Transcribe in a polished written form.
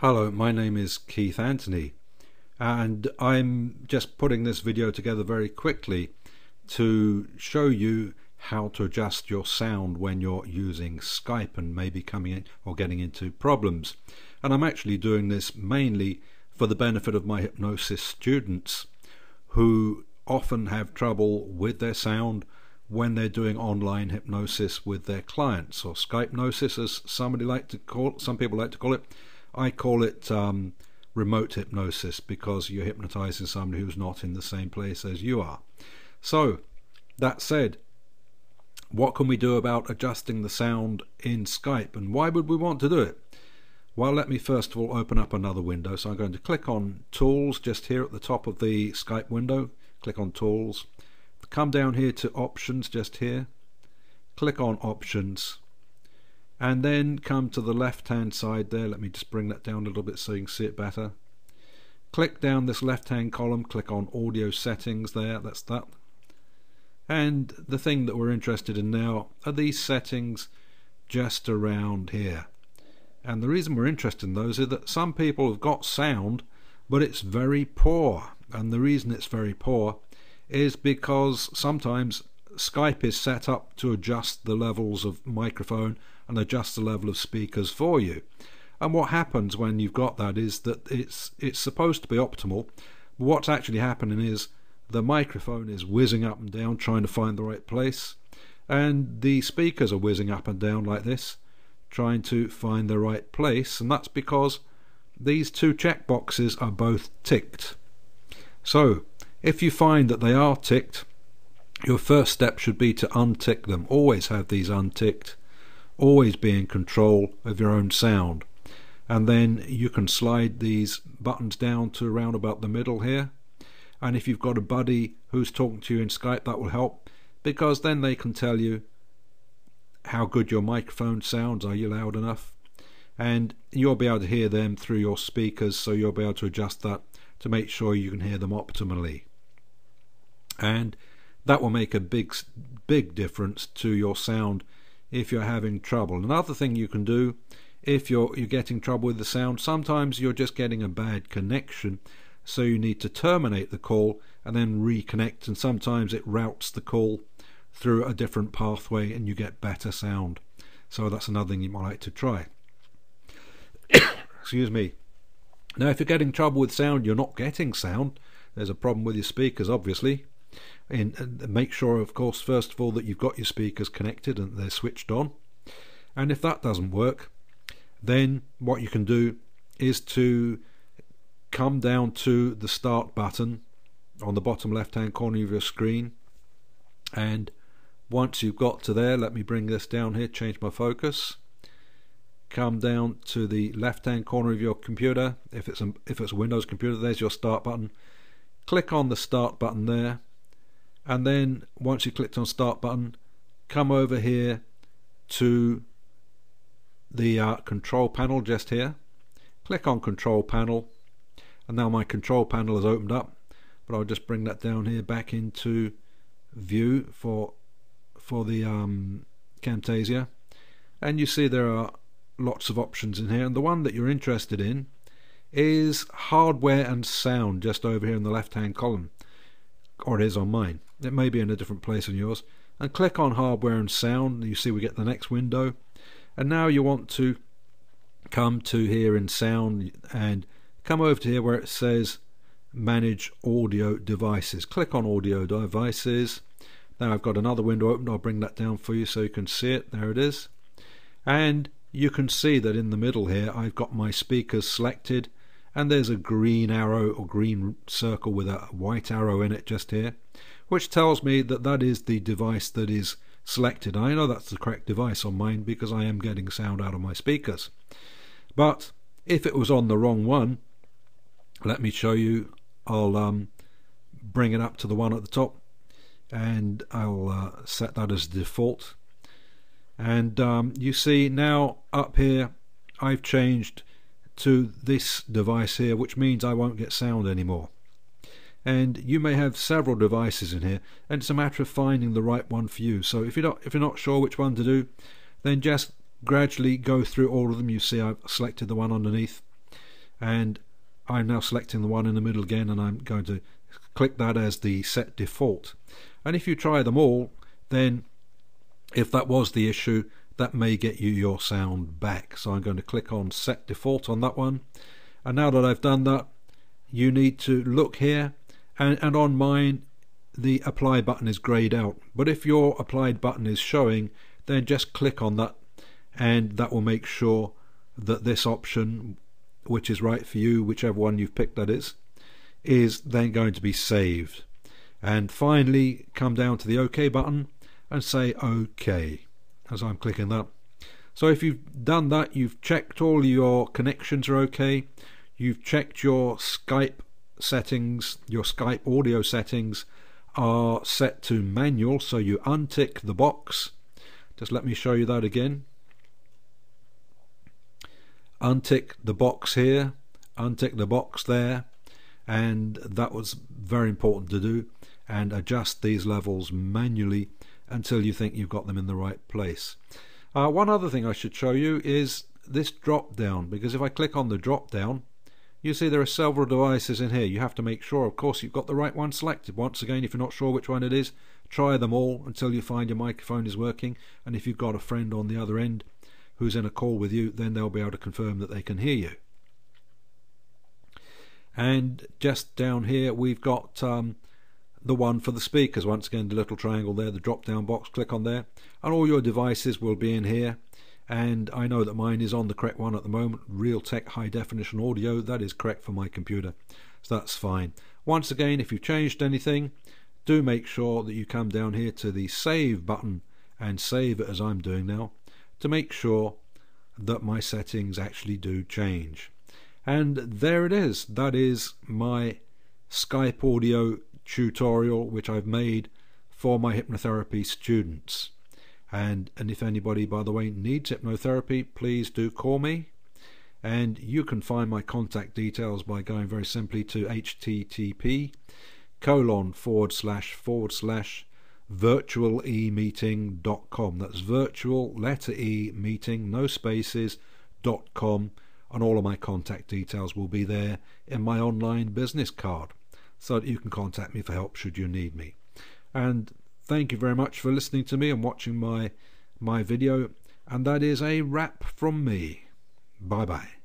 Hello, my name is Keithanthony, and I'm just putting this video together very quickly to show you how to adjust your sound when you're using Skype and maybe coming in or getting into problems. And I'm actually doing this mainly for the benefit of my hypnosis students who often have trouble with their sound when they're doing online hypnosis with their clients, or Skypnosis as some people like to call it. I call it remote hypnosis because you're hypnotizing somebody who's not in the same place as you are. So that said, what can we do about adjusting the sound in Skype, and why would we want to do it? Well, let me first of all open up another window. So I'm going to click on Tools just here at the top of the Skype window. Click on Tools, come down here to Options just here, click on Options, and then come to the left hand side there. Let me just bring that down a little bit so you can see it better. Click down this left hand column, click on Audio Settings there, that's that. And the thing that we're interested in now are these settings just around here. And the reason we're interested in those is that some people have got sound, but it's very poor. And the reason it's very poor is because sometimes Skype is set up to adjust the levels of microphone and adjust the level of speakers for you. And what happens when you've got that is that it's supposed to be optimal, but what's actually happening is the microphone is whizzing up and down trying to find the right place, and the speakers are whizzing up and down like this trying to find the right place, and that's because these two checkboxes are both ticked. So if you find that they are ticked, your first step should be to untick them. Always have these unticked, always be in control of your own sound, and then you can slide these buttons down to around about the middle here. And if you've got a buddy who's talking to you in Skype, that will help, because then they can tell you how good your microphone sounds. Are you loud enough? And you'll be able to hear them through your speakers, so you'll be able to adjust that to make sure you can hear them optimally. And that will make a big difference to your sound if you're having trouble. Another thing you can do if you're getting trouble with the sound, sometimes you're just getting a bad connection, so you need to terminate the call and then reconnect, and sometimes it routes the call through a different pathway and you get better sound. So that's another thing you might like to try. Excuse me. Now if you're getting trouble with sound, you're not getting sound, there's a problem with your speakers obviously. And make sure, of course, first of all that you've got your speakers connected and they're switched on. And if that doesn't work, then what you can do is to come down to the Start button on the bottom left hand corner of your screen, and once you've got to there, let me bring this down here, change my focus, come down to the left hand corner of your computer. If it's a Windows computer, there's your Start button. Click on the Start button there, and then once you clicked on Start button, come over here to the control panel just here, click on Control Panel, and now my control panel has opened up, but I'll just bring that down here back into view for the Camtasia, and you see there are lots of options in here, and the one that you're interested in is hardware and sound just over here in the left hand column, or it is on mine. It may be in a different place on yours. And click on hardware and sound. You see we get the next window, and now you want to come to here in sound and come over to here where it says manage audio devices. Click on audio devices. Now I've got another window open. I'll bring that down for you so you can see it. There it is. And you can see that in the middle here I've got my speakers selected, and there's a green arrow or green circle with a white arrow in it just here, which tells me that that is the device that is selected. I know that's the correct device on mine because I am getting sound out of my speakers. But if it was on the wrong one, let me show you. I'll bring it up to the one at the top, and I'll set that as default. And you see now up here I've changed to this device here, which means I won't get sound anymore. And you may have several devices in here, and it's a matter of finding the right one for you. So if you're not sure which one to do, then just gradually go through all of them. You see I've selected the one underneath, and I'm now selecting the one in the middle again, and I'm going to click that as the set default. And if you try them all, then if that was the issue, that may get you your sound back. So I'm going to click on set default on that one, and now that I've done that, you need to look here, and on mine the apply button is grayed out, but if your applied button is showing, then just click on that, and that will make sure that this option, which is right for you, whichever one you've picked that is then going to be saved. And finally come down to the OK button and say OK as I'm clicking that. So if you've done that, you've checked all your connections are OK, you've checked your Skype settings, your Skype audio settings are set to manual, so you untick the box. Just let me show you that again. Untick the box here, untick the box there, and that was very important to do, and adjust these levels manually until you think you've got them in the right place. One other thing I should show you is this drop down, because if I click on the drop down, you see there are several devices in here. You have to make sure, of course, you've got the right one selected. Once again, if you're not sure which one it is, try them all until you find your microphone is working, and if you've got a friend on the other end who's in a call with you, then they'll be able to confirm that they can hear you. And just down here we've got the one for the speakers. Once again, the little triangle there, the drop down box, click on there, and all your devices will be in here. And I know that mine is on the correct one at the moment, Realtek high definition audio. That is correct for my computer, so that's fine. Once again, if you've changed anything, do make sure that you come down here to the save button and save it as I'm doing now, to make sure that my settings actually do change. And there it is. That is my Skype audio tutorial which I've made for my hypnotherapy students. And if anybody, by the way, needs hypnotherapy, please do call me. And you can find my contact details by going very simply to http://virtualemeeting.com. That's virtual letter E meeting, no spaces, .com, and all of my contact details will be there in my online business card, so that you can contact me for help should you need me. And thank you very much for listening to me and watching my video, and that is a wrap from me. Bye bye.